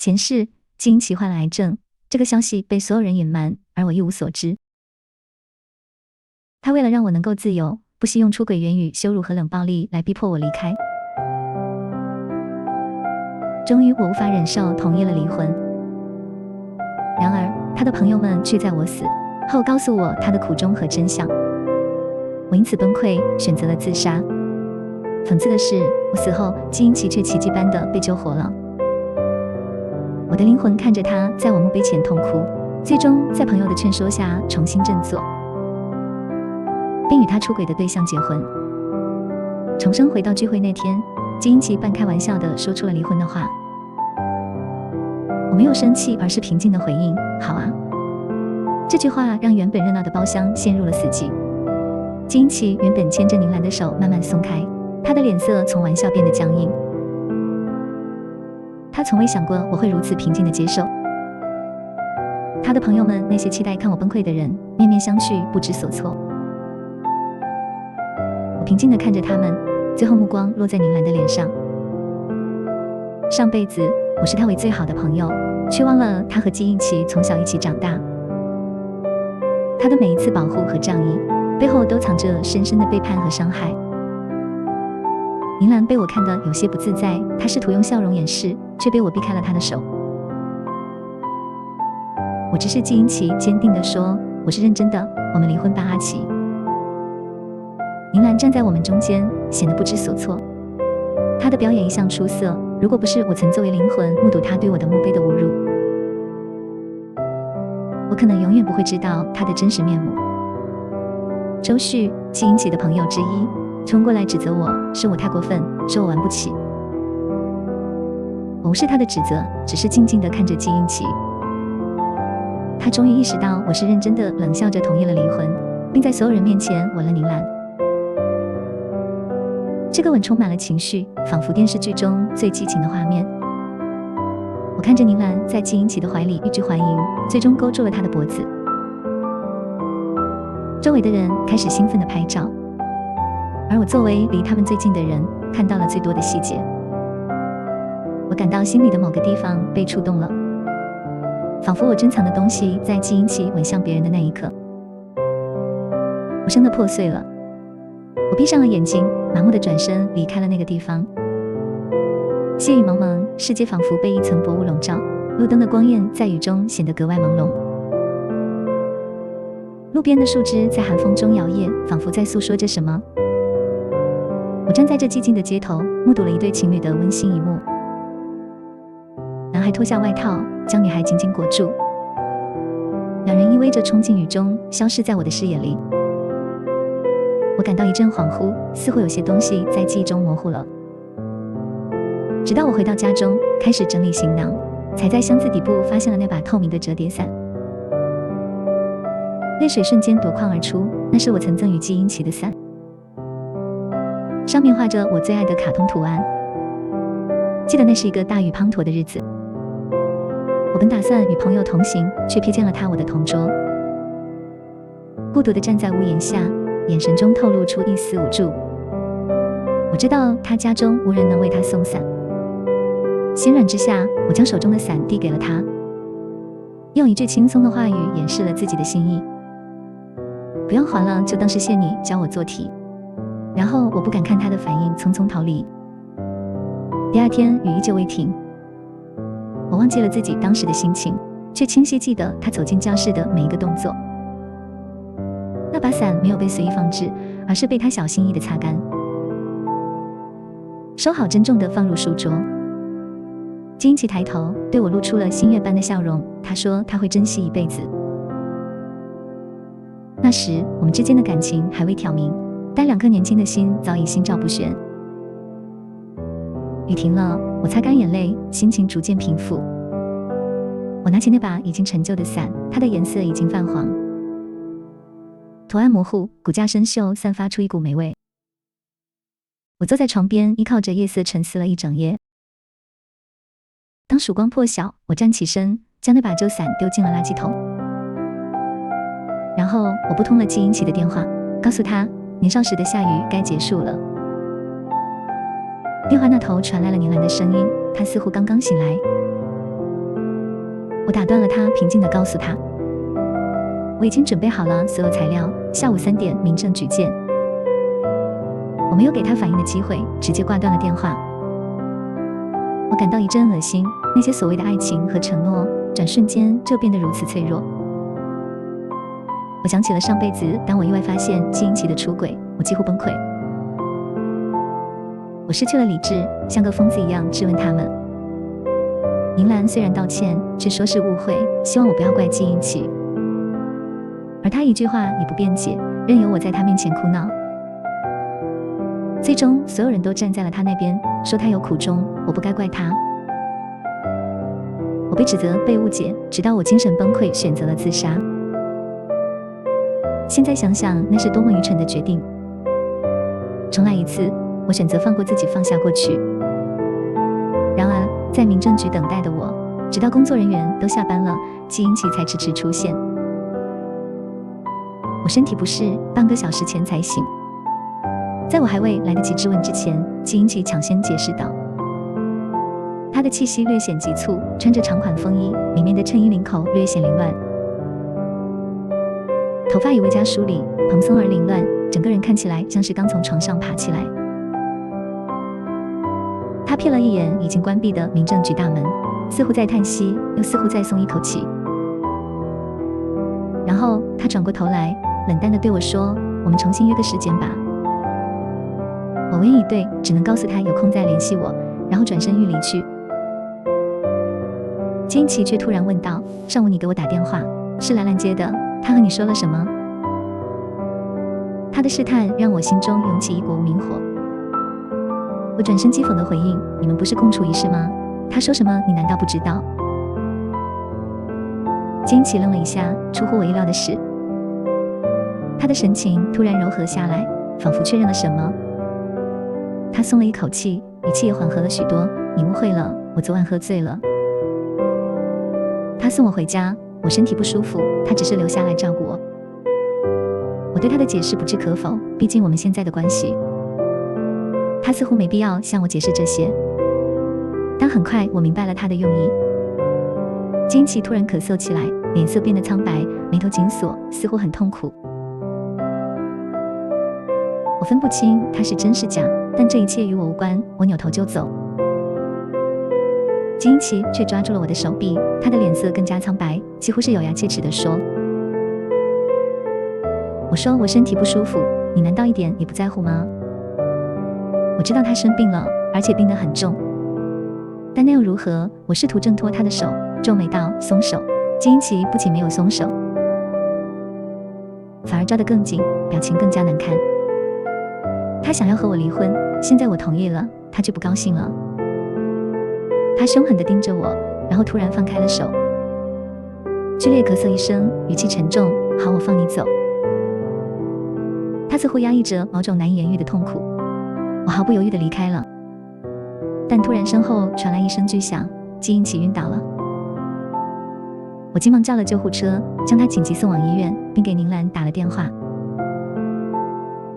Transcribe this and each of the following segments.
前世季英奇患了癌症，这个消息被所有人隐瞒，而我一无所知。他为了让我能够自由，不惜用出轨言语、羞辱和冷暴力来逼迫我离开。终于我无法忍受，同意了离婚。然而他的朋友们却在我死后告诉我他的苦衷和真相，我因此崩溃，选择了自杀。讽刺的是，我死后季英奇却奇迹般的被救活了。我的灵魂看着他在我墓碑前痛哭，最终在朋友的劝说下重新振作，并与他出轨的对象结婚。重生回到聚会那天，季英奇半开玩笑地说出了离婚的话。我没有生气，而是平静地回应：好啊。这句话让原本热闹的包厢陷入了死寂。季英奇原本牵着宁兰的手慢慢松开，他的脸色从玩笑变得僵硬。他从未想过我会如此平静地接受。他的朋友们，那些期待看我崩溃的人，面面相觑，不知所措。我平静地看着他们，最后目光落在宁兰的脸上。上辈子我是他为最好的朋友，却忘了他和季英奇从小一起长大。他的每一次保护和仗义，背后都藏着深深的背叛和伤害。宁兰被我看得有些不自在，她试图用笑容掩饰，却被我避开了她的手。我直视季英奇，坚定地说：我是认真的，我们离婚吧，阿奇。宁兰站在我们中间，显得不知所措。她的表演一向出色，如果不是我曾作为灵魂目睹她对我的墓碑的侮辱，我可能永远不会知道她的真实面目。周旭，季英奇的朋友之一，冲过来指责我，是我太过分，说我玩不起。我无视他的指责，只是静静地看着季英奇。他终于意识到我是认真的，冷笑着同意了离婚，并在所有人面前吻了宁兰。这个吻充满了情绪，仿佛电视剧中最激情的画面。我看着宁兰在季英奇的怀里欲拒还迎，最终勾住了他的脖子。周围的人开始兴奋地拍照，而我作为离他们最近的人，看到了最多的细节。我感到心里的某个地方被触动了，仿佛我珍藏的东西在季英奇吻向别人的那一刻，我真的破碎了。我闭上了眼睛，麻木地转身离开了那个地方。细雨蒙蒙，世界仿佛被一层薄雾笼罩，路灯的光焰在雨中显得格外朦胧。路边的树枝在寒风中摇曳，仿佛在诉说着什么。我站在这寂静的街头，目睹了一对情侣的温馨一幕。男孩脱下外套，将女孩紧紧裹住，两人依偎着冲进雨中，消失在我的视野里。我感到一阵恍惚，似乎有些东西在记忆中模糊了。直到我回到家中，开始整理行囊，才在箱子底部发现了那把透明的折叠伞。泪水瞬间夺眶而出，那是我曾赠予季英奇的伞，上面画着我最爱的卡通图案。记得那是一个大雨滂沱的日子，我本打算与朋友同行，却瞥见了他我的同桌，孤独地站在屋檐下，眼神中透露出一丝无助。我知道他家中无人能为他送伞，心软之下，我将手中的伞递给了他，用一句轻松的话语掩饰了自己的心意：不用还了，就当是谢你教我做题。然后我不敢看他的反应，匆匆逃离。第二天雨依旧未停，我忘记了自己当时的心情，却清晰记得他走进教室的每一个动作。那把伞没有被随意放置，而是被他小心翼翼地擦干，收好，郑重地放入书桌。季英奇抬头对我露出了星月般的笑容，他说他会珍惜一辈子。那时我们之间的感情还未挑明，但两颗年轻的心早已心照不宣。雨停了，我擦干眼泪，心情逐渐平复。我拿起那把已经陈旧的伞，它的颜色已经泛黄，图案模糊，骨架生锈，散发出一股霉味。我坐在床边，依靠着夜色沉思了一整夜。当曙光破晓，我站起身，将那把旧伞丢进了垃圾桶。然后我拨通了季英奇的电话，告诉他年少时的下雨该结束了。电话那头传来了宁兰的声音，她似乎刚刚醒来。我打断了他，平静地告诉他，我已经准备好了所有材料，下午3点民政局见。我没有给他反应的机会，直接挂断了电话。我感到一阵恶心，那些所谓的爱情和承诺，转瞬间就变得如此脆弱。我想起了上辈子，当我意外发现季英奇的出轨，我几乎崩溃。我失去了理智，像个疯子一样质问他们。宁兰虽然道歉，却说是误会，希望我不要怪季英奇，而他一句话也不辩解，任由我在他面前哭闹。最终所有人都站在了他那边，说他有苦衷，我不该怪他。我被指责，被误解，直到我精神崩溃，选择了自杀。现在想想，那是多么愚蠢的决定。重来一次，我选择放过自己，放下过去。然而在民政局等待的我，直到工作人员都下班了，季英奇才迟迟出现。我身体不适，半个小时前才醒。在我还未来得及质问之前，季英奇抢先解释道。他的气息略显急促，穿着长款风衣，里面的衬衣领口略显凌乱，头发已未加梳理，蓬松而凌乱，整个人看起来像是刚从床上爬起来。他瞥了一眼已经关闭的民政局大门，似乎在叹息，又似乎在松一口气。然后他转过头来，冷淡地对我说：“我们重新约个时间吧。”我无言以对，只能告诉他有空再联系我，然后转身欲离去。季英奇却突然问道：“上午你给我打电话，是兰兰接的，她和你说了什么？”他的试探让我心中涌起一股无名火。我转身讥讽地回应：“你们不是共处一室吗？他说什么你难道不知道？”季英奇愣了一下，出乎我意料的是，他的神情突然柔和下来，仿佛确认了什么。他松了一口气，语气也缓和了许多：“你误会了，我昨晚喝醉了。”他送我回家，我身体不舒服，他只是留下来照顾我。我对他的解释不置可否，毕竟我们现在的关系。他似乎没必要向我解释这些。但很快我明白了他的用意。季英奇突然咳嗽起来，脸色变得苍白，眉头紧锁，似乎很痛苦。我分不清他是真是假，但这一切与我无关，我扭头就走。季英奇却抓住了我的手臂，他的脸色更加苍白，几乎是咬牙切齿地说：“我说我身体不舒服，你难道一点也不在乎吗？我知道他生病了，而且病得很重，但那又如何？”我试图挣脱他的手，皱眉道：“松手。”季英奇不仅没有松手，反而抓得更紧，表情更加难看。他想要和我离婚，现在我同意了，他却不高兴了。他凶狠地盯着我，然后突然放开了手，剧烈咳嗽一声，语气沉重：“好，我放你走。”他似乎压抑着某种难以言喻的痛苦。我毫不犹豫地离开了，但突然身后传来一声巨响，季英奇晕倒了。我急忙叫了救护车，将他紧急送往医院，并给宁兰打了电话。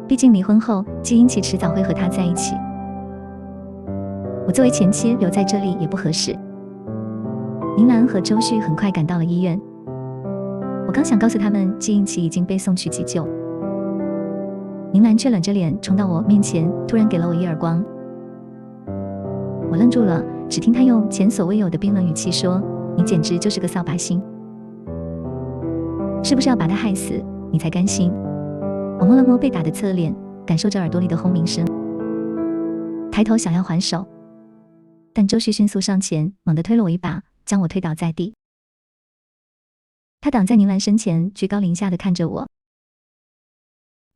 毕竟离婚后，季英奇迟早会和他在一起。我作为前妻留在这里也不合适。宁兰和周旭很快赶到了医院，我刚想告诉他们季英奇已经被送去急救，宁兰却冷着脸冲到我面前，突然给了我一耳光。我愣住了，只听他用前所未有的冰冷语气说：“你简直就是个扫把星，是不是要把他害死你才甘心？”我摸了摸被打的侧脸，感受着耳朵里的轰鸣声，抬头想要还手，但周旭迅速上前，猛地推了我一把，将我推倒在地。他挡在宁兰身前，居高临下地看着我，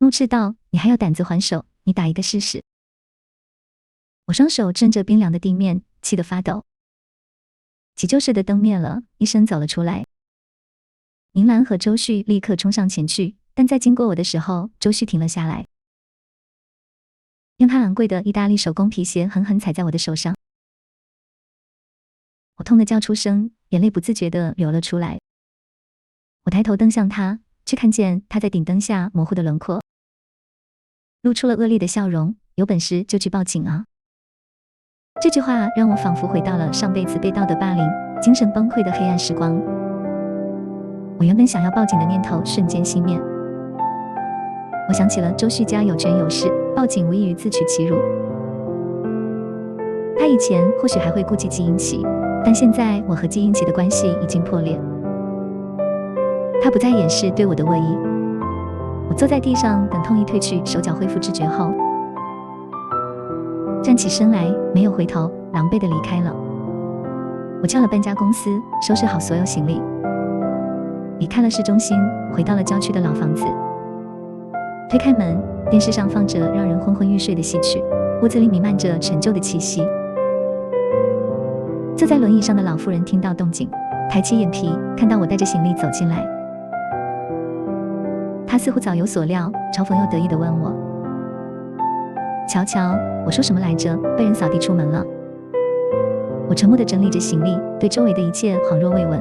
怒斥道：“你还有胆子还手？你打一个试试！”我双手震着冰凉的地面，气得发抖。急救室的灯灭了，医生走了出来。宁兰和周旭立刻冲上前去，但在经过我的时候，周旭停了下来，用他昂贵的意大利手工皮鞋狠狠踩在我的手上。我痛得叫出声，眼泪不自觉地流了出来。我抬头瞪向他，却看见他在顶灯下模糊的轮廓，露出了恶劣的笑容：“有本事就去报警啊！”这句话让我仿佛回到了上辈子被道德霸凌，精神崩溃的黑暗时光。我原本想要报警的念头瞬间熄灭。我想起了周旭家有权有势，报警无异于自取其辱。他以前或许还会顾忌季英奇，但现在我和季英奇的关系已经破裂。他不再掩饰对我的恶意。我坐在地上，等痛意退去，手脚恢复知觉后，站起身来，没有回头，狼狈地离开了。我叫了搬家公司，收拾好所有行李，离开了市中心，回到了郊区的老房子。推开门，电视上放着让人昏昏欲睡的戏曲，屋子里弥漫着陈旧的气息。坐在轮椅上的老妇人听到动静，抬起眼皮，看到我带着行李走进来。她似乎早有所料，嘲讽又得意地问我：“瞧瞧，我说什么来着？被人扫地出门了。”我沉默地整理着行李，对周围的一切恍若未闻。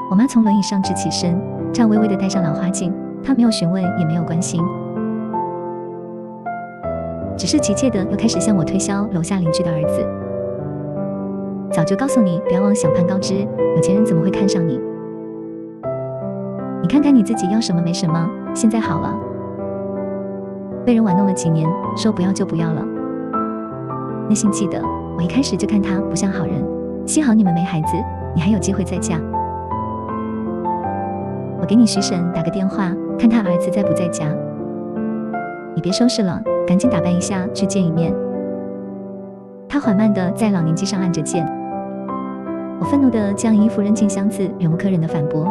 我妈从轮椅上直起身，颤巍巍地戴上老花镜，她没有询问，也没有关心，只是急切地又开始向我推销楼下邻居的儿子。早就告诉你，不要妄想攀高枝，有钱人怎么会看上你？你看看你自己要什么没什么，现在好了。被人玩弄了几年，说不要就不要了。内心记得，我一开始就看他不像好人。幸好你们没孩子，你还有机会再嫁。我给你徐婶打个电话，看他儿子在不在家。你别收拾了，赶紧打扮一下去见一面。他缓慢地在老年机上按着键。我愤怒地将衣服扔进箱子，忍无可忍地反驳：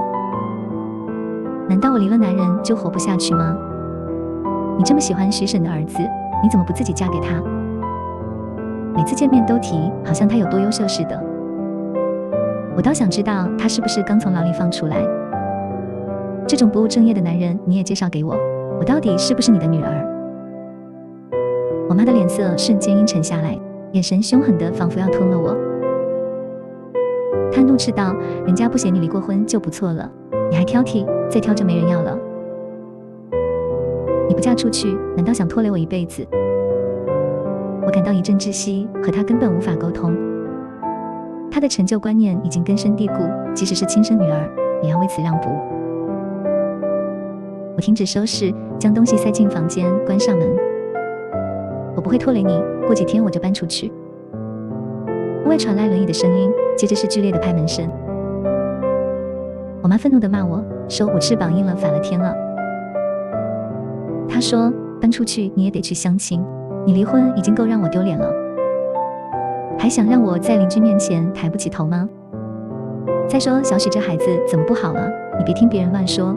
难道我离了男人就活不下去吗？你这么喜欢徐婶的儿子，你怎么不自己嫁给他？每次见面都提，好像他有多优秀似的。我倒想知道他是不是刚从牢里放出来。这种不务正业的男人你也介绍给我，我到底是不是你的女儿？我妈的脸色瞬间阴沉下来，眼神凶狠的仿佛要吞了我。她怒斥道：人家不嫌你离过婚就不错了，你还挑剔，再挑就没人要了。你不嫁出去，难道想拖累我一辈子？我感到一阵窒息，和她根本无法沟通。她的陈旧观念已经根深蒂固，即使是亲生女儿也要为此让步。我停止收拾，将东西塞进房间，关上门。我不会拖累你，过几天我就搬出去。屋外传来轮椅的声音，接着是剧烈的拍门声。我妈愤怒地骂我，说我翅膀硬了，反了天了。她说，搬出去你也得去相亲，你离婚已经够让我丢脸了，还想让我在邻居面前抬不起头吗？再说小许这孩子怎么不好了？你别听别人乱说。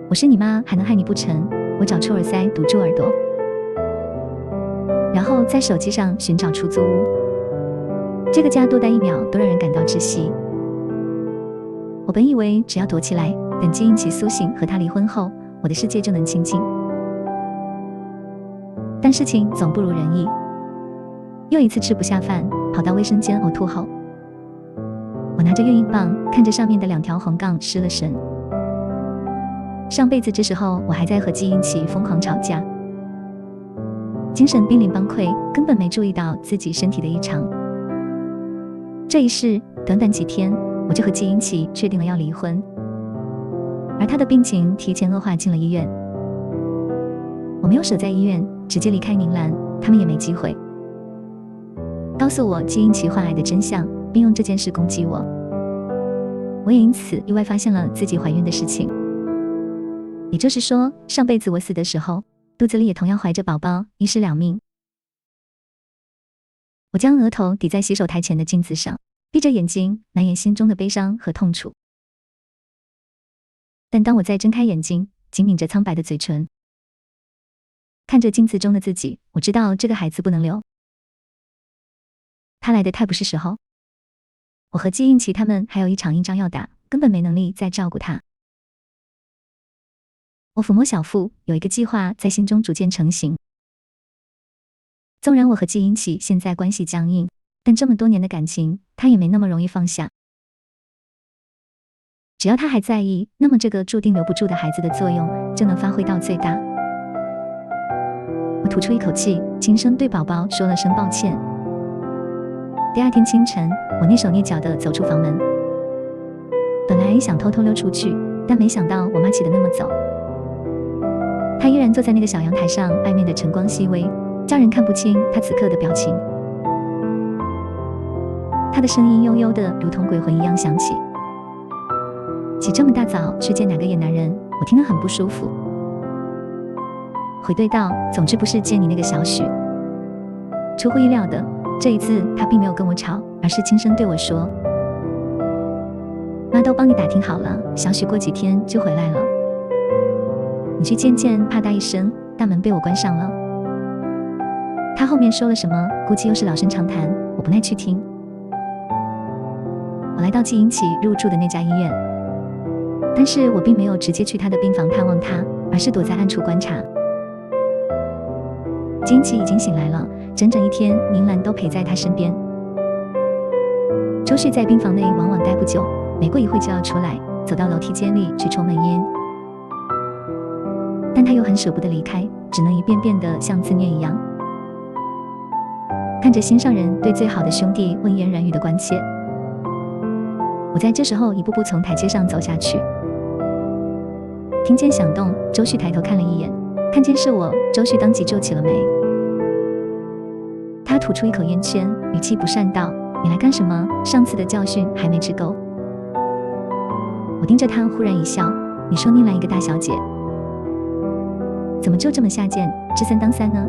我是你妈，还能害你不成？我找出耳塞堵住耳朵，然后在手机上寻找出租屋。这个家多待1秒都让人感到窒息。我本以为只要躲起来，等季英奇苏醒和他离婚后，我的世界就能清静。但事情总不如人意。又一次吃不下饭，跑到卫生间呕吐后，我拿着月印棒，看着上面的2条红杠失了神。上辈子这时候我还在和季英奇疯狂吵架，精神濒临崩溃，根本没注意到自己身体的异常。这一世短短几天，我就和季英奇确定了要离婚，而他的病情提前恶化进了医院。我没有守在医院，直接离开宁兰，他们也没机会告诉我季英奇患癌的真相，并用这件事攻击我。我也因此意外发现了自己怀孕的事情。也就是说，上辈子我死的时候，肚子里也同样怀着宝宝，一尸两命。我将额头抵在洗手台前的镜子上，闭着眼睛，难掩心中的悲伤和痛楚。但当我再睁开眼睛，紧抿着苍白的嘴唇，看着镜子中的自己，我知道这个孩子不能留。他来得太不是时候。我和季英奇他们还有一场硬仗要打，根本没能力再照顾他。我抚摸小腹，有一个计划在心中逐渐成型。纵然我和季英奇现在关系僵硬，但这么多年的感情，他也没那么容易放下。只要他还在意，那么这个注定留不住的孩子的作用就能发挥到最大。我吐出一口气，轻声对宝宝说了声抱歉。第二天清晨，我蹑手蹑脚地走出房门。本来想偷偷溜出去，但没想到我妈起得那么早。她依然坐在那个小阳台上，外面的晨光熹微，叫人看不清她此刻的表情。她的声音悠悠的，如同鬼魂一样响起。起这么大早去见哪个野男人，我听得很不舒服。回对道，总之不是见你那个小许。出乎意料的，这一次他并没有跟我吵，而是轻声对我说：妈都帮你打听好了，小许过几天就回来了。你去见见。啪嗒一声，大门被我关上了。他后面说了什么，估计又是老生常谈，我不耐去听。我来到季英奇入住的那家医院，但是我并没有直接去他的病房探望他，而是躲在暗处观察。季英奇已经醒来了，整整一天，宁兰都陪在他身边。周旭在病房内往往待不久，没过一会就要出来，走到楼梯间里去抽闷烟。但他又很舍不得离开，只能一遍遍的像自念一样。看着心上人对最好的兄弟问言软语的关切，我在这时候一步步从台阶上走下去。听见响动，周旭抬头看了一眼，看见是我，周旭当即皱起了眉。他吐出一口烟圈，语气不善道：你来干什么？上次的教训还没吃够。我盯着他，忽然一笑：你说宁兰一个大小姐，怎么就这么下贱，知三当三呢？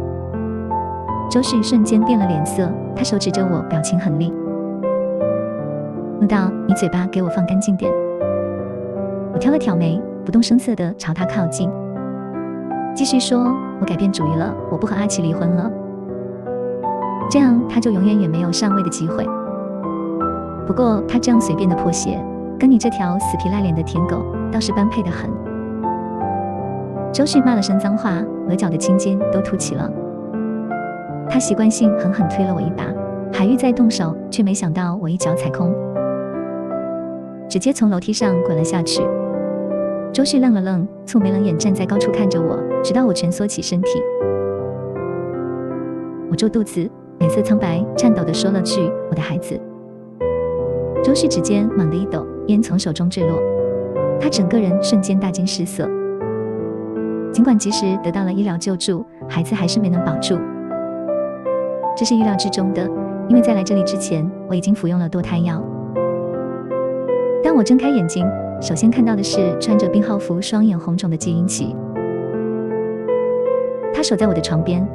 周旭瞬间变了脸色，他手指着我，表情狠厉，怒道：你嘴巴给我放干净点。我挑了挑眉，不动声色地朝他靠近，继续说：我改变主意了，我不和阿奇离婚了，这样他就永远也没有上位的机会。不过他这样随便的破鞋，跟你这条死皮赖脸的舔狗倒是般配得很。周旭骂了声脏话，额角的青筋都凸起了。他习惯性狠狠推了我一把，还欲再动手，却没想到我一脚踩空，直接从楼梯上滚了下去。周旭愣了愣，蹙眉冷眼站在高处看着我，直到我蜷缩起身体。我皱肚子，脸色苍白，颤抖地说了句：我的孩子。周旭指尖猛地一抖，烟从手中坠落，他整个人瞬间大惊失色。尽管及时得到了医疗救助，孩子还是没能保住。这是预料之中的，因为在来这里之前，我已经服用了堕胎药。当我睁开眼睛，首先看到的是穿着病号服、双眼红肿的季英奇。他守在我的床边，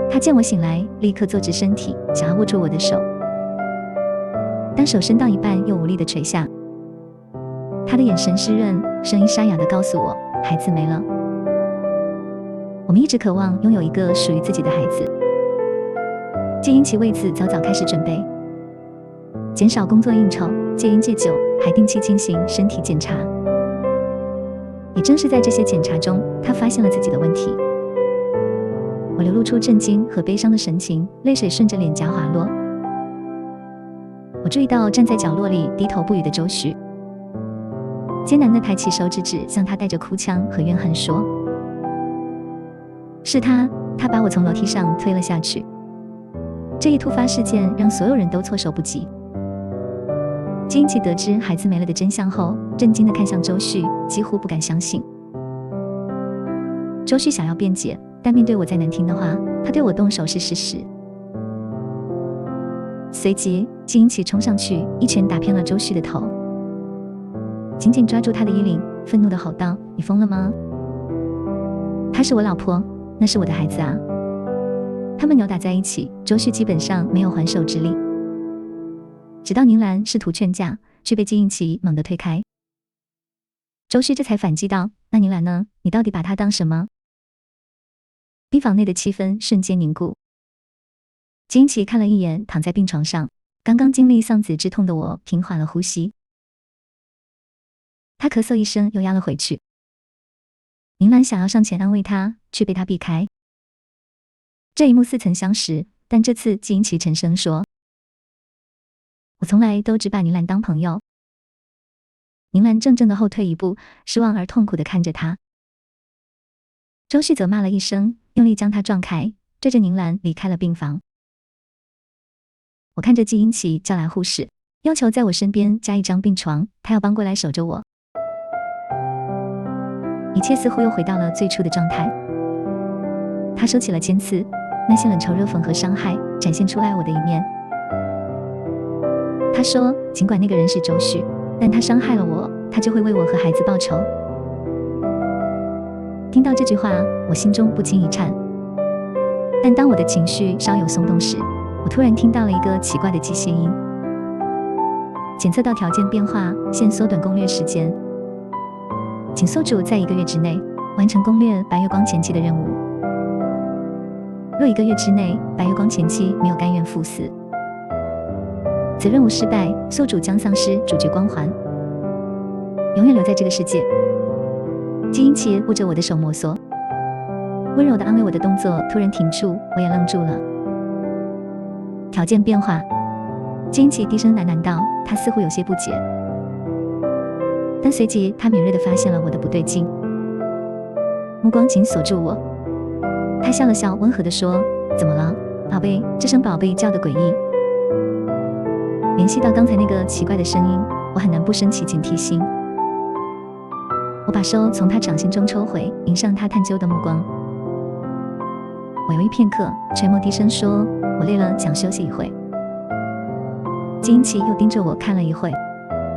他见我醒来，立刻坐直身体，想要握住我的手，但手伸到一半又无力地垂下。他的眼神湿润，声音沙哑地告诉我：孩子没了。我们一直渴望拥有一个属于自己的孩子。季英奇为此早早开始准备，减少工作应酬，戒烟戒酒，还定期进行身体检查。也正是在这些检查中，他发现了自己的问题。我流露出震惊和悲伤的神情，泪水顺着脸颊滑落。我注意到站在角落里低头不语的周旭，艰难地抬起手指向他带着哭腔和怨恨说：是他把我从楼梯上推了下去。这一突发事件让所有人都措手不及。季英奇得知孩子没了的真相后，震惊地看向周旭，几乎不敢相信。周旭想要辩解，但面对我再难听的话，他对我动手是事实。随即季英奇冲上去，一拳打偏了周旭的头，紧紧抓住他的衣领，愤怒地吼道：你疯了吗？她是我老婆，那是我的孩子啊。他们扭打在一起，周旭基本上没有还手之力，直到宁兰试图劝架，却被季英奇猛地推开。周旭这才反击道：那宁兰呢？你到底把她当什么？病房内的气氛瞬间凝固。季英奇看了一眼躺在病床上，刚刚经历丧子之痛的我平缓了呼吸。他咳嗽一声又压了回去。宁兰想要上前安慰他，却被他避开。这一幕似曾相识，但这次季英奇沉声说：我从来都只把宁兰当朋友。宁兰怔怔地后退一步，失望而痛苦地看着他。周旭则骂了一声，用力将他撞开，拽着宁兰离开了病房。我看着季英奇叫来护士，要求在我身边加一张病床，他要搬过来守着我。一切似乎又回到了最初的状态。他收起了尖刺，那些冷嘲热讽和伤害展现出来我的一面。他说，尽管那个人是周旭，但他伤害了我，他就会为我和孩子报仇。听到这句话，我心中不禁一颤。但当我的情绪稍有松动时，我突然听到了一个奇怪的机械音。检测到条件变化，现缩短攻略时间，请宿主在1个月之内完成攻略白月光前期的任务。若1个月之内白月光前期没有甘愿赴死，此任务失败，宿主将丧失主角光环，永远留在这个世界。季英奇握着我的手摩挲，温柔地安慰我的动作突然停住，我也愣住了。条件变化，季英奇低声喃喃道，他似乎有些不解，但随即他敏锐地发现了我的不对劲，目光紧锁住我。他笑了笑，温和地说，怎么了，宝贝？这声宝贝叫得诡异。联系到刚才那个奇怪的声音，我很难不升起警惕心。我把手从他掌心中抽回，迎上他探究的目光。我犹豫片刻，垂眸低声说，我累了，想休息一会。季英奇又盯着我看了一会，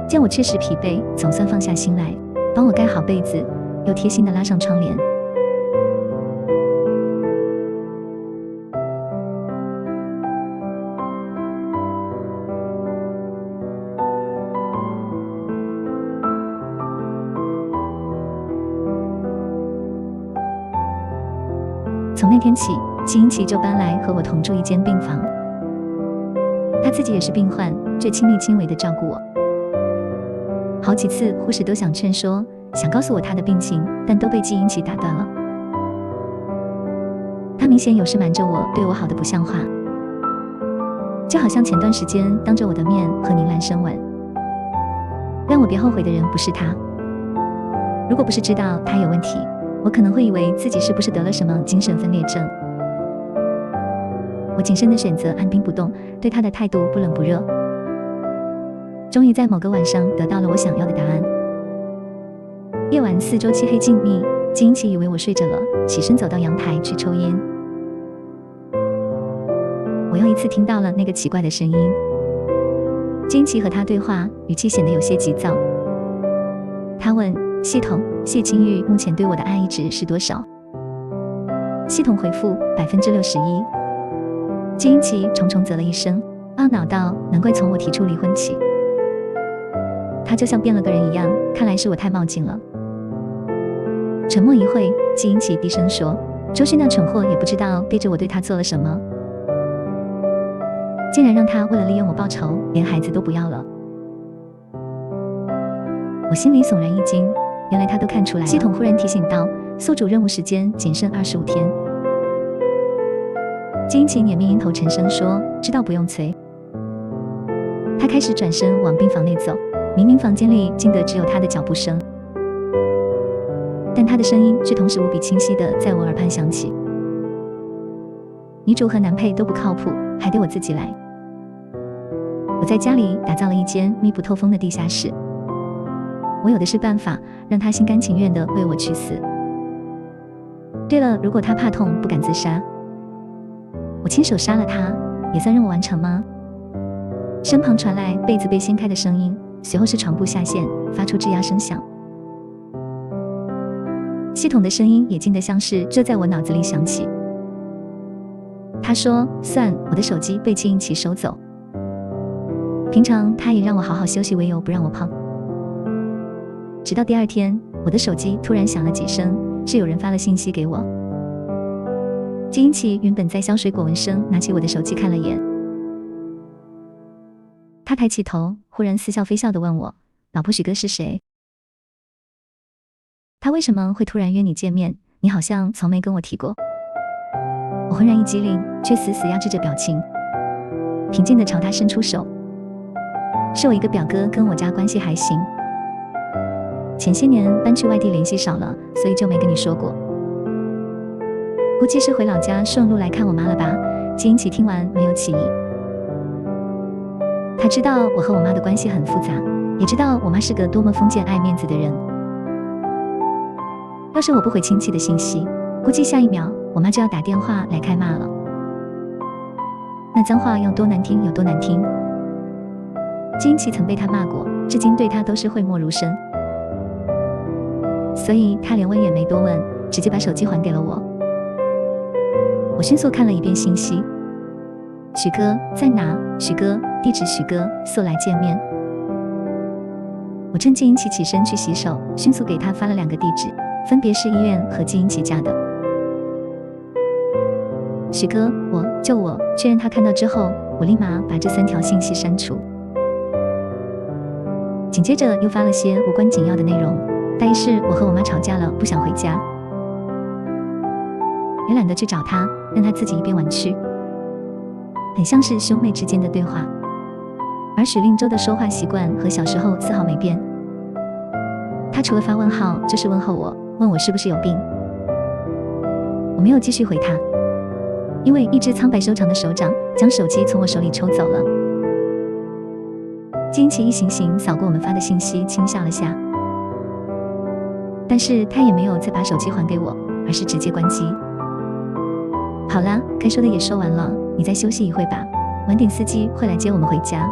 见我确实疲惫，总算放下心来，帮我盖好被子，又贴心地拉上窗帘。从那天起，季英奇就搬来和我同住一间病房。他自己也是病患，却亲力亲为地照顾我。好几次护士都想劝说，想告诉我他的病情，但都被季英奇打断了。他明显有事瞒着我，对我好得不像话，就好像前段时间当着我的面和宁兰深吻。让我别后悔的人不是他。如果不是知道他有问题，我可能会以为自己是不是得了什么精神分裂症。我谨慎地选择按兵不动，对他的态度不冷不热。终于在某个晚上得到了我想要的答案。夜晚四周漆黑静谧，季英奇以为我睡着了，起身走到阳台去抽烟。我又一次听到了那个奇怪的声音。季英奇和他对话，语气显得有些急躁。他问系统，谢清玉目前对我的爱意值是多少？系统回复61%。季英奇重重啧了一声，懊恼道，难怪从我提出离婚起，他就像变了个人一样，看来是我太冒进了。沉默一会，季英奇低声说，周旭那蠢货也不知道背着我对他做了什么，竟然让他为了利用我报仇，连孩子都不要了。我心里悚然一惊，原来他都看出来了。系统忽然提醒道，宿主任务时间仅剩25天。季英奇捻面鹰头沉声说，知道不用催。他开始转身往病房内走，明明房间里静得只有他的脚步声，但他的声音却同时无比清晰地在我耳畔响起，女主和男配都不靠谱，还得我自己来。我在家里打造了一间密不透风的地下室，我有的是办法让他心甘情愿地为我去死。对了，如果他怕痛不敢自杀，我亲手杀了他，也算任务完成吗？身旁传来被子被掀开的声音，随后是床铺下陷，发出吱呀声响。系统的声音也静得像是就在我脑子里响起。他说，算我的手机被季英奇收走，平常他以让我好好休息为由不让我碰。直到第二天，我的手机突然响了几声，是有人发了信息给我。季英奇原本在削水果纹生，拿起我的手机看了眼，他抬起头，忽然似笑非笑地问我，老婆许哥是谁？他为什么会突然约你见面？你好像从没跟我提过。我浑然一激灵，却死死压制着表情，平静地朝他伸出手。是我一个表哥跟我家关系还行，前些年搬去外地联系少了，所以就没跟你说过。估计是回老家顺路来看我妈了吧。季英奇听完没有起疑，他知道我和我妈的关系很复杂，也知道我妈是个多么封建爱面子的人。要是我不回亲戚的信息，估计下一秒我妈就要打电话来开骂了。那脏话要多难听有多难听。季英奇曾被他骂过，至今对他都是讳莫如深，所以他连问也没多问，直接把手机还给了我。我迅速看了一遍信息，许哥在哪？许哥地址许哥速来见面。我趁季英奇起身去洗手，迅速给他发了2个地址，分别是医院和季英奇家的。许哥，我确认他看到之后，我立马把这3条信息删除。紧接着又发了些无关紧要的内容，大意是我和我妈吵架了，不想回家，也懒得去找他，让他自己一边玩去，很像是兄妹之间的对话。而许令洲的说话习惯和小时候丝毫没变，他除了发问号就是问候我，问我是不是有病。我没有继续回他，因为一只苍白修长的手掌将手机从我手里抽走了。季英奇一行行扫过我们发的信息，轻笑了下，但是他也没有再把手机还给我，而是直接关机。好啦，该说的也说完了，你再休息一会吧，晚点司机会来接我们回家。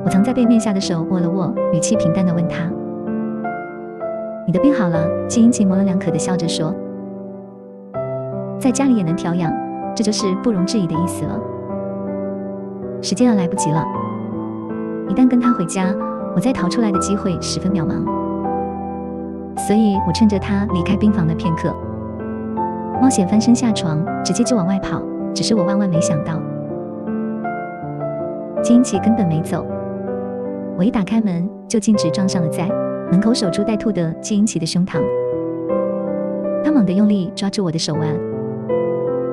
我藏在背面下的手握了握，语气平淡地问他，你的病好了？季英奇模棱两可地笑着说，在家里也能调养，这就是不容置疑的意思了。时间要来不及了，一旦跟他回家，我再逃出来的机会十分渺茫。所以我趁着他离开病房的片刻，冒险翻身下床，直接就往外跑。只是我万万没想到，季英奇根本没走。我一打开门，就径直撞上了在门口守株待兔的季英奇的胸膛。他猛地用力抓住我的手腕，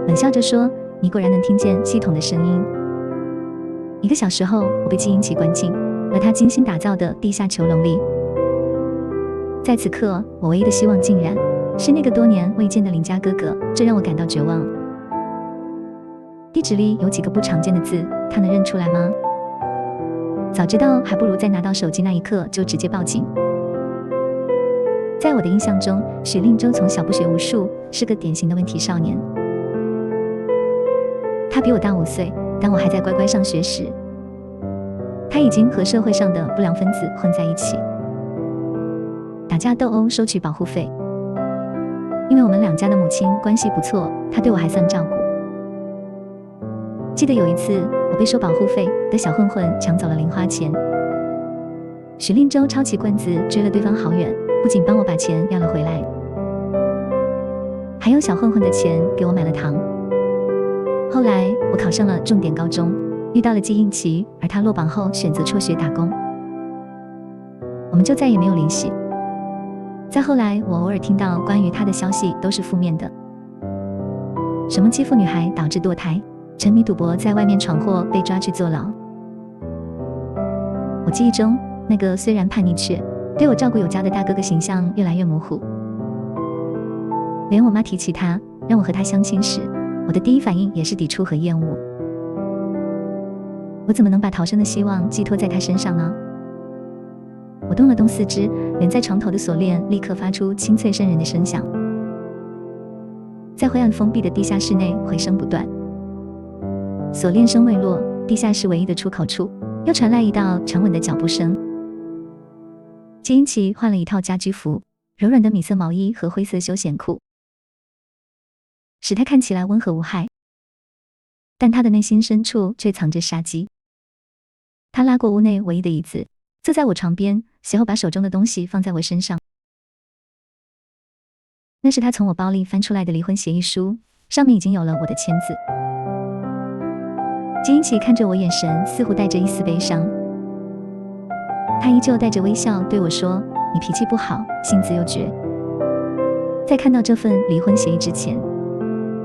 冷笑着说，你果然能听见系统的声音。1个小时后，我被季英奇关进了他精心打造的地下囚笼里。在此刻，我唯一的希望竟然是那个多年未见的邻家哥哥，这让我感到绝望。地址里有几个不常见的字，他能认出来吗？早知道还不如在拿到手机那一刻就直接报警。在我的印象中，许令洲从小不学无术，是个典型的问题少年。他比我大5岁，当我还在乖乖上学时，他已经和社会上的不良分子混在一起，打架斗殴，收取保护费。因为我们2家的母亲关系不错，他对我还算照顾。记得有一次我被收保护费的小混混抢走了零花钱，许令洲抄起棍子追了对方好远，不仅帮我把钱要了回来，还用小混混的钱给我买了糖。后来我考上了重点高中，遇到了季英奇，而他落榜后选择辍学打工，我们就再也没有联系。再后来我偶尔听到关于他的消息都是负面的，什么欺负女孩导致堕胎，沉迷赌博在外面闯祸被抓去坐牢。我记忆中那个虽然叛逆却对我照顾有加的大哥哥形象越来越模糊，连我妈提起他让我和他相亲时，我的第一反应也是抵触和厌恶。我怎么能把逃生的希望寄托在他身上呢？我动了动四肢，连在床头的锁链立刻发出清脆渗人的声响，在灰暗封闭的地下室内回声不断。锁链声未落，地下室唯一的出口处又传来一道沉稳的脚步声。季英奇换了一套家居服，柔软的米色毛衣和灰色休闲裤，使他看起来温和无害，但他的内心深处却藏着杀机。他拉过屋内唯一的椅子，坐在我床边，随后把手中的东西放在我身上。那是他从我包里翻出来的离婚协议书，上面已经有了我的签字。季英奇看着我，眼神似乎带着一丝悲伤，他依旧带着微笑对我说，你脾气不好，性子又倔。在看到这份离婚协议之前，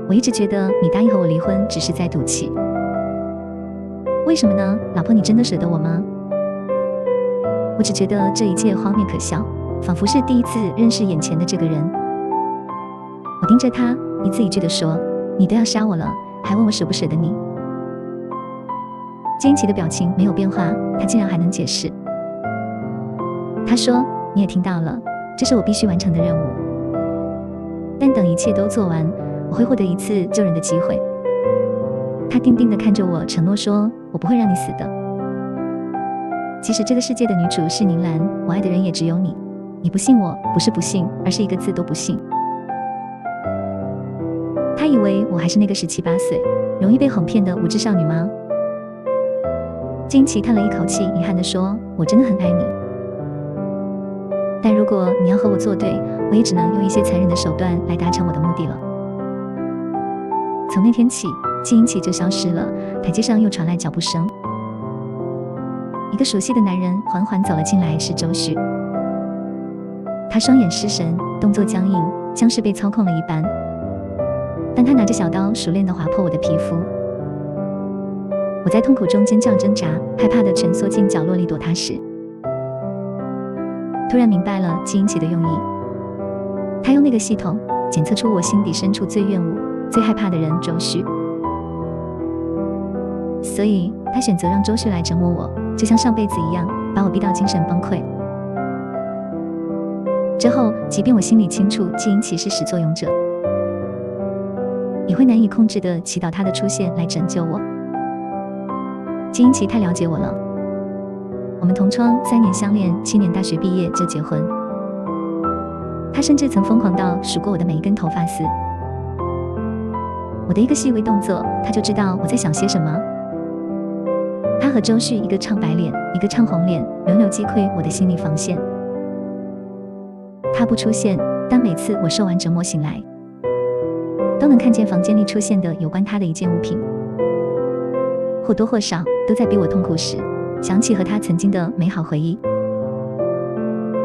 我一直觉得你答应和我离婚只是在赌气。为什么呢？老婆，你真的舍得我吗？我只觉得这一切荒谬可笑，仿佛是第一次认识眼前的这个人。我盯着他，一字一句地说，你都要杀我了，还问我舍不舍得你。金奇的表情没有变化，他竟然还能解释。他说，你也听到了，这是我必须完成的任务，但等一切都做完，我会获得一次救人的机会。他定定地看着我，承诺说，我不会让你死的。即使这个世界的女主是宁兰，我爱的人也只有你。你不信我，不是不信，而是一个字都不信。他以为我还是那个17、18岁容易被哄骗的无知少女吗？金奇叹了一口气，遗憾地说，我真的很爱你，但如果你要和我作对，我也只能用一些残忍的手段来达成我的目的了。从那天起，金奇就消失了，台阶上又传来脚步声。一个熟悉的男人缓缓走了进来，是周旭。他双眼失神，动作僵硬，像是被操控了一般。当他拿着小刀熟练地划破我的皮肤，我在痛苦中尖叫挣扎，害怕地蜷缩进角落里躲他时，突然明白了金奇的用意。他用那个系统检测出我心底深处最厌恶、最害怕的人周旭，所以他选择让周旭来折磨我，就像上辈子一样，把我逼到精神崩溃。之后，即便我心里清楚季英奇是始作俑者，也会难以控制地祈祷他的出现来拯救我。季英奇太了解我了，我们同窗3年相恋，7年大学毕业就结婚。他甚至曾疯狂到数过我的每一根头发丝。我的一个细微动作，他就知道我在想些什么。他和周旭一个唱白脸，一个唱红脸，轮流击溃我的心理防线。他不出现，但每次我受完折磨醒来，都能看见房间里出现的有关他的一件物品，或多或少都在逼我痛苦时想起和他曾经的美好回忆。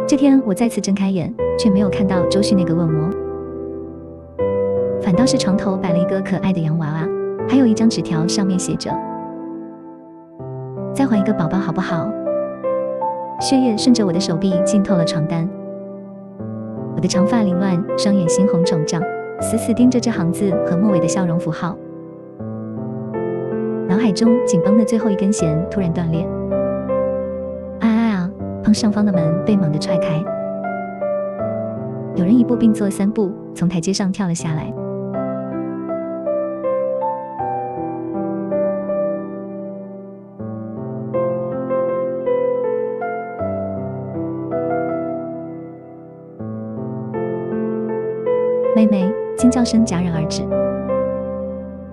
这天我再次睁开眼，却没有看到周旭那个恶魔，反倒是床头摆了一个可爱的洋娃娃，还有一张纸条，上面写着，再还一个宝宝好不好？血液顺着我的手臂浸透了床单，我的长发凌乱，双眼猩红肿胀，死死盯着这行字和末尾的笑容符号。脑海中紧绷的最后一根弦突然断裂，砰！上方的门被猛地踹开，有人一步并作3步从台阶上跳了下来。妹妹，惊叫声戛然而止。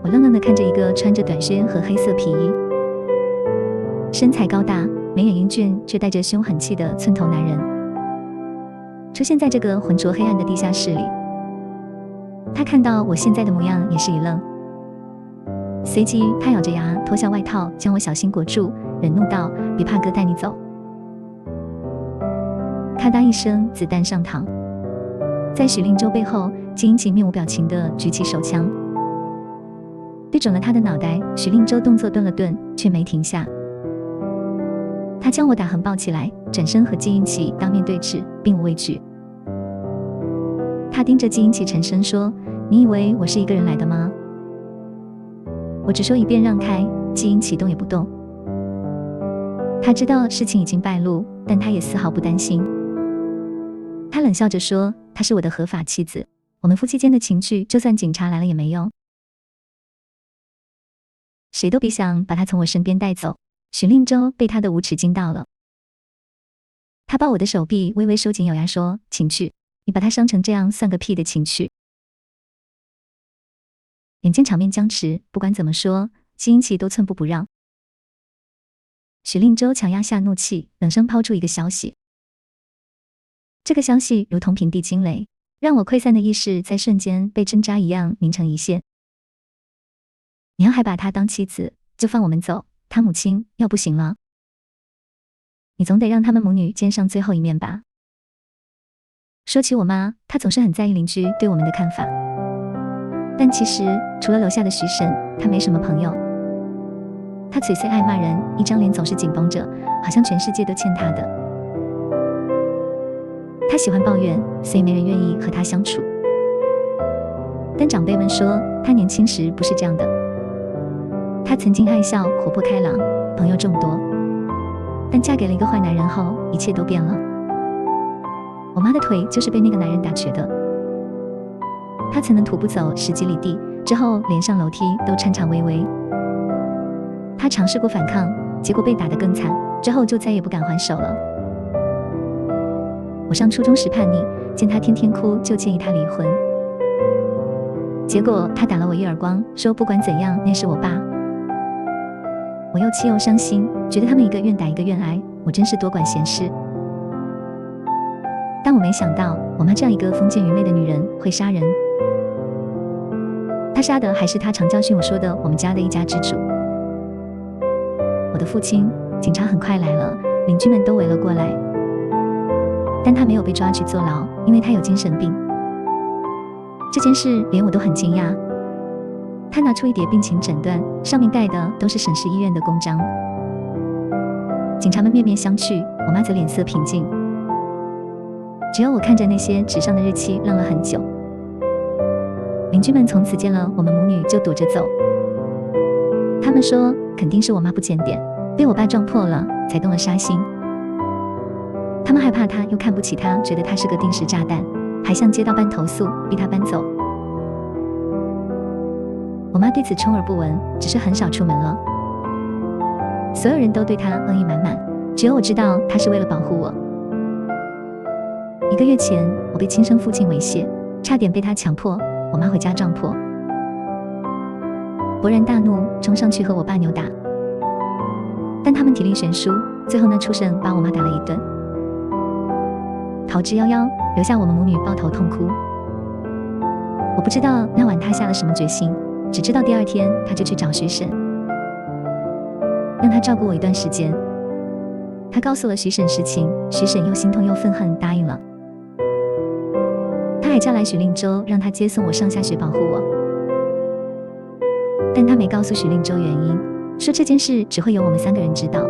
我愣愣地看着一个穿着短靴和黑色皮衣，身材高大，眉眼英俊却带着凶狠气的寸头男人，出现在这个浑浊黑暗的地下室里。他看到我现在的模样也是一愣，随即他咬着牙脱下外套将我小心裹住，忍怒道，别怕，哥带你走。咔嗒一声，子弹上膛。在许令洲背后，季英奇面无表情地举起手枪，对准了他的脑袋。许令洲动作顿了顿，却没停下。他将我打横抱起来，转身和季英奇当面对峙，并无畏惧。他盯着季英奇沉声说，你以为我是一个人来的吗？我只说一遍让开，季英奇动也不动。他知道事情已经败露，但他也丝毫不担心。他冷笑着说，她是我的合法妻子，我们夫妻间的情趣就算警察来了也没用，谁都别想把她从我身边带走。许令洲被他的无耻惊到了，他抱我的手臂微微收紧，咬牙说，情趣，你把他伤成这样算个屁的情趣。眼见场面僵持，不管怎么说，季英奇都寸步不让。许令洲强压下怒气，冷声抛出一个消息。这个消息如同平地惊雷，让我溃散的意识在瞬间被针扎一样拧成一线。你要还把她当妻子，就放我们走，她母亲要不行了，你总得让他们母女见上最后一面吧。说起我妈，她总是很在意邻居对我们的看法，但其实除了楼下的徐婶，她没什么朋友。他嘴碎爱骂人，一张脸总是紧绷着，好像全世界都欠他的。他喜欢抱怨，所以没人愿意和他相处。但长辈们说，他年轻时不是这样的。他曾经爱笑，活泼开朗，朋友众多。但嫁给了一个坏男人后，一切都变了。我妈的腿就是被那个男人打瘸的。她曾能徒步走10几里地，之后连上楼梯都颤颤巍巍。她尝试过反抗，结果被打得更惨，之后就再也不敢还手了。我上初中时叛逆，见她天天哭，就建议她离婚。结果她打了我一耳光，说不管怎样，那是我爸。我又气又伤心，觉得他们一个愿打一个愿挨，我真是多管闲事。但我没想到，我妈这样一个封建愚昧的女人会杀人。她杀的还是她常教训我说的我们家的一家之主。我的父亲，警察很快来了，邻居们都围了过来。但他没有被抓去坐牢，因为他有精神病。这件事连我都很惊讶。他拿出一叠病情诊断，上面盖的都是省市医院的公章。警察们面面相觑，我妈则脸色平静。只有我看着那些纸上的日期愣了很久。邻居们从此见了我们母女就躲着走。他们说肯定是我妈不检点，被我爸撞破了，才动了杀心。他们害怕他，又看不起他，觉得他是个定时炸弹，还向街道办投诉，逼他搬走。我妈对此充耳不闻，只是很少出门了。所有人都对她恶意满满，只有我知道她是为了保护我。1个月前，我被亲生父亲猥亵，差点被他强迫我妈回家撞破。勃然大怒，冲上去和我爸扭打，但他们体力悬殊，最后那畜生把我妈打了一顿，逃之夭夭，留下我们母女抱头痛哭。我不知道那晚他下了什么决心，只知道第2天他就去找徐婶，让他照顾我一段时间。他告诉了徐婶实情，徐婶又心痛又愤恨，答应了。他还叫来许令洲，让他接送我上下学，保护我。但他没告诉许令洲原因，说这件事只会有我们3个人知道。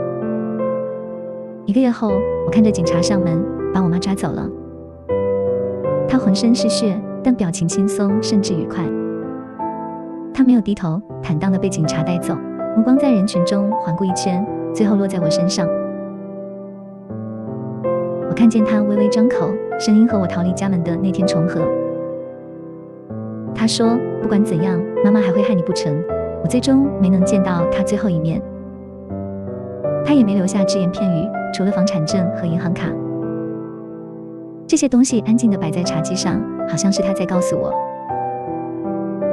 1个月后，我看着警察上门，把我妈抓走了。她浑身是血，但表情轻松，甚至愉快。她没有低头，坦荡地被警察带走，目光在人群中环顾一圈，最后落在我身上。我看见她微微张口，声音和我逃离家门的那天重合。她说，不管怎样，妈妈还会害你不成。我最终没能见到她最后一面。她也没留下只言片语，除了房产证和银行卡。这些东西安静地摆在茶几上，好像是她在告诉我，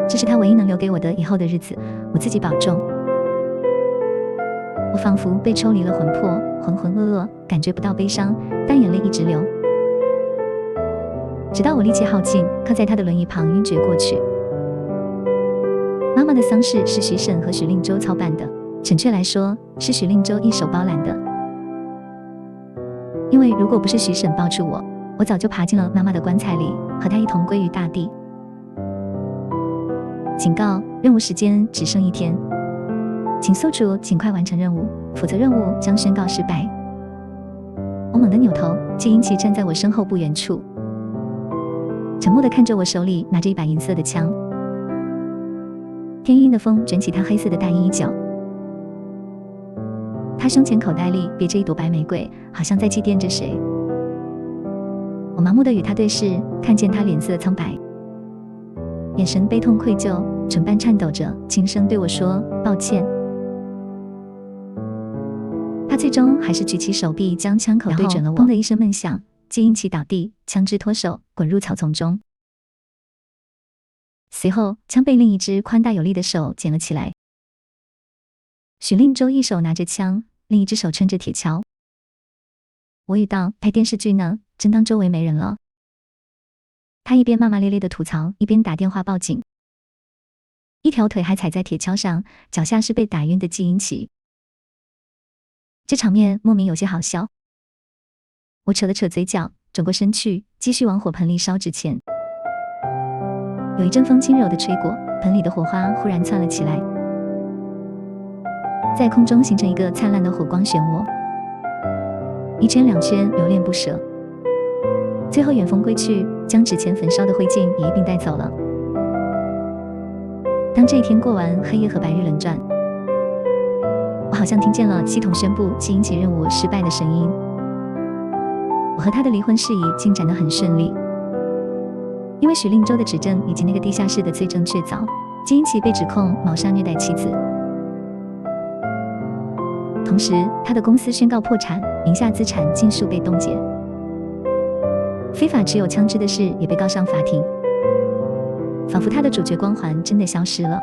这是她唯一能留给我的以后的日子，我自己保重。我仿佛被抽离了魂魄，浑浑噩噩，感觉不到悲伤，但眼泪一直流，直到我力气耗尽，靠在她的轮椅旁晕厥过去。妈妈的丧事是徐婶和许令洲操办的，准确来说是许令洲一手包揽的。因为如果不是徐婶抱住我，我早就爬进了妈妈的棺材里，和她一同归于大地。警告，任务时间只剩1天，请宿主尽快完成任务，否则任务将宣告失败。我猛地扭头，季英奇站在我身后不远处，沉默地看着我手里拿着一把银色的枪。天阴的风卷起他黑色的大衣角，他胸前口袋里别着一朵白玫瑰，好像在祭奠着谁。我盲目地与他对视，看见他脸色苍白，眼神悲痛愧疚，唇瓣颤抖着，轻声对我说抱歉。他最终还是举起手臂，将枪口对准了我，砰的一声闷响，季英奇倒地，枪支脱手，滚入草丛中。随后，枪被另一只宽大有力的手捡了起来。许令洲一手拿着枪，另一只手撑着铁锹。我语道：“拍电视剧呢，真当周围没人了。”他一边骂骂咧咧的吐槽，一边打电话报警。一条腿还踩在铁锹上，脚下是被打晕的季英奇。这场面莫名有些好笑。我扯了扯嘴角，转过身去，继续往火盆里烧纸钱。有一阵风轻柔地吹过，盆里的火花忽然窜了起来。在空中形成一个灿烂的火光漩涡，一圈两圈留恋不舍，最后远风归去，将纸钱焚烧的灰烬也一并带走了。当这一天过完，黑夜和白日轮转，我好像听见了系统宣布基因奇任务失败的声音。我和他的离婚事宜进展得很顺利，因为许令洲的指证以及那个地下室的罪证确凿，基因奇被指控谋杀虐待妻子。同时，他的公司宣告破产，名下资产尽数被冻结，非法持有枪支的事也被告上法庭，仿佛他的主角光环真的消失了。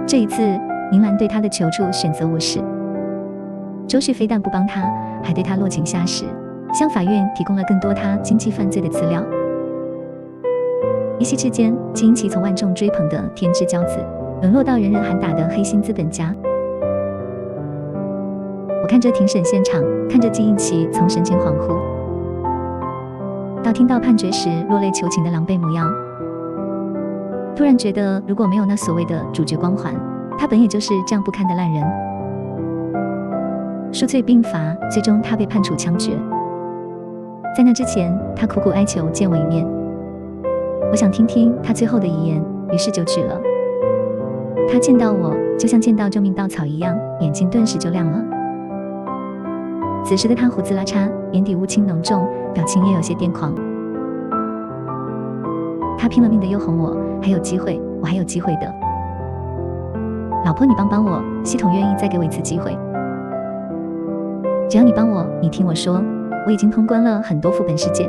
这一次，宁兰对他的求助选择无视，周旭非但不帮他，还对他落井下石，向法院提供了更多他经济犯罪的资料。一夕之间，基因奇从万众追捧的天之骄子，沦落到人人喊打的黑心资本家。我看着庭审现场，看着基因奇从神前恍惚到听到判决时落泪求情的狼狈模样，突然觉得如果没有那所谓的主角光环，他本也就是这样不堪的烂人。数罪并罚，最终他被判处枪决。在那之前，他苦苦哀求见我一面，我想听听他最后的遗言，于是就去了。他见到我，就像见到救命稻草一样，眼睛顿时就亮了。此时的他胡子拉碴，眼底乌青浓重，表情也有些癫狂。他拼了命的诱哄我，还有机会，我还有机会的。老婆，你帮帮我，系统愿意再给我一次机会。只要你帮我，你听我说，我已经通关了很多副本世界，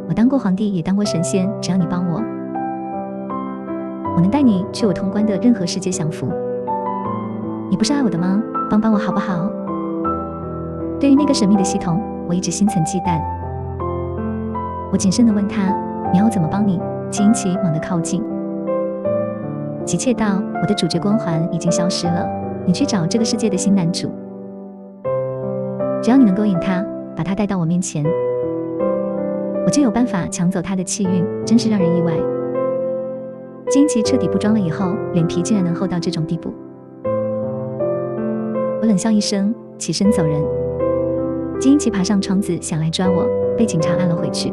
我当过皇帝，也当过神仙，只要你帮我，我能带你去我通关的任何世界享福。你不是爱我的吗？帮帮我好不好？对于那个神秘的系统，我一直心存忌惮。我谨慎地问他，你要我怎么帮你？基因奇猛地靠近，急切道，我的主角光环已经消失了，你去找这个世界的新男主，只要你能勾引他，把他带到我面前，我就有办法抢走他的气运，真是让人意外。基因奇彻底不装了以后，脸皮竟然能厚到这种地步。我冷笑一声，起身走人。基因奇爬上窗子想来抓我，被警察按了回去。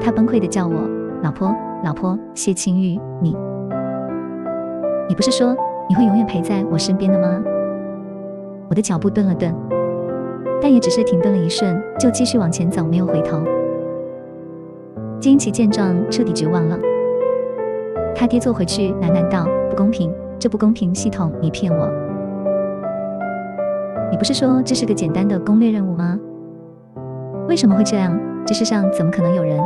他崩溃地叫我，老婆，老婆，谢清玉，你不是说你会永远陪在我身边的吗？我的脚步顿了顿，但也只是停顿了一瞬，就继续往前走，没有回头。基因奇见状，彻底绝望了。他跌坐回去，喃喃道，不公平，这不公平，系统，你骗我。你不是说这是个简单的攻略任务吗？为什么会这样？这世上怎么可能有人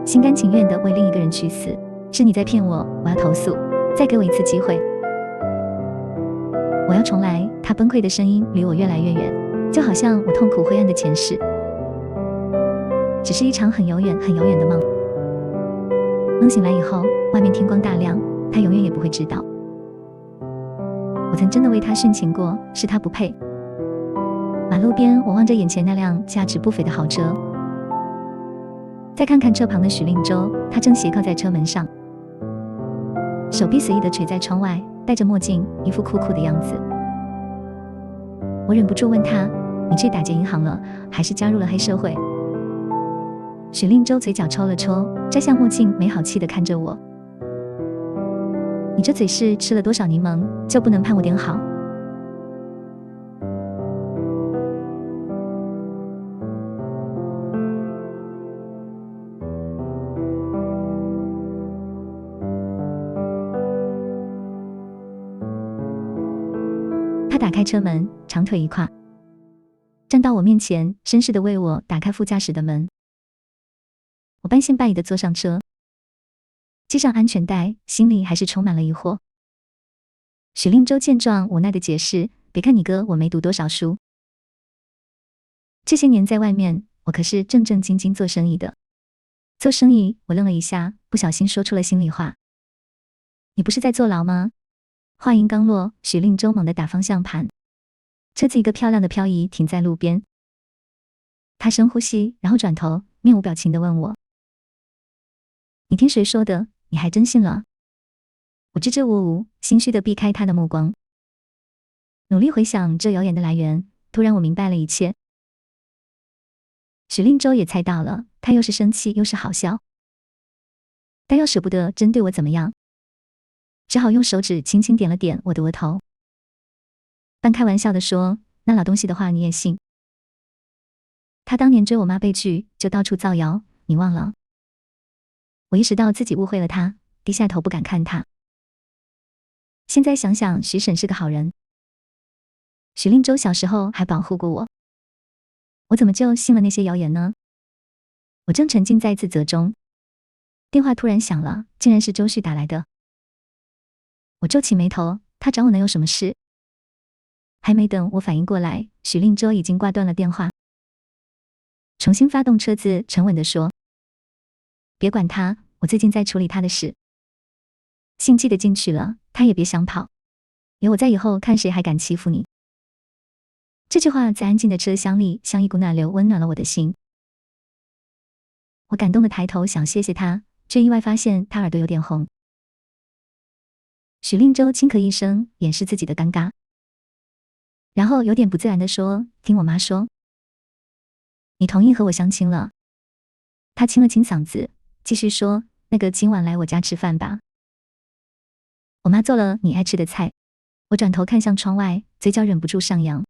心甘情愿地为另一个人去死？是你在骗我，我要投诉，再给我一次机会，我要重来。他崩溃的声音离我越来越远，就好像我痛苦灰暗的前世只是一场很遥远很遥远的梦。梦醒来以后，外面天光大亮，他永远也不会知道，我曾真的为他殉情过，是他不配。马路边，我望着眼前那辆价值不菲的豪车，再看看车旁的许令洲，他正斜靠在车门上，手臂随意地垂在窗外，戴着墨镜，一副酷酷的样子。我忍不住问他，你去打劫银行了，还是加入了黑社会？许令洲嘴角抽了抽，摘下墨镜，没好气地看着我，你这嘴是吃了多少柠檬，就不能盼我点好？他打开车门，长腿一跨，站到我面前，绅士地为我打开副驾驶的门。我半信半疑地坐上车，系上安全带，心里还是充满了疑惑。许令洲见状，无奈地解释，别看你哥我没读多少书，这些年在外面，我可是正正经经做生意的。做生意？我愣了一下，不小心说出了心里话。你不是在坐牢吗？话音刚落，许令洲猛地打方向盘，车子一个漂亮的漂移停在路边。他深呼吸，然后转头，面无表情地问我，你听谁说的？你还真信了？我支支吾吾，心虚地避开他的目光，努力回想这谣言的来源。突然我明白了一切。许令州也猜到了，他又是生气又是好笑，但又舍不得针对我怎么样，只好用手指轻轻点了点我的额头，半开玩笑地说：“那老东西的话你也信？他当年追我妈被拒，就到处造谣，你忘了？”我意识到自己误会了他，低下头不敢看他。现在想想，许婶是个好人。许令州小时候还保护过我，我怎么就信了那些谣言呢？我正沉浸在自责中，电话突然响了，竟然是周旭打来的。我皱起眉头，他找我能有什么事？还没等我反应过来，许令州已经挂断了电话，重新发动车子，沉稳地说：“别管他，我最近在处理他的事。信寄得进去了，他也别想跑，有我在以后，看谁还敢欺负你。”这句话在安静的车厢里像一股暖流，温暖了我的心。我感动的抬头想谢谢他，却意外发现他耳朵有点红。许令州轻咳一声，掩饰自己的尴尬，然后有点不自然地说：“听我妈说，你同意和我相亲了。”他清了清嗓子，继续说：“那个今晚来我家吃饭吧。我妈做了你爱吃的菜。”我转头看向窗外，嘴角忍不住上扬。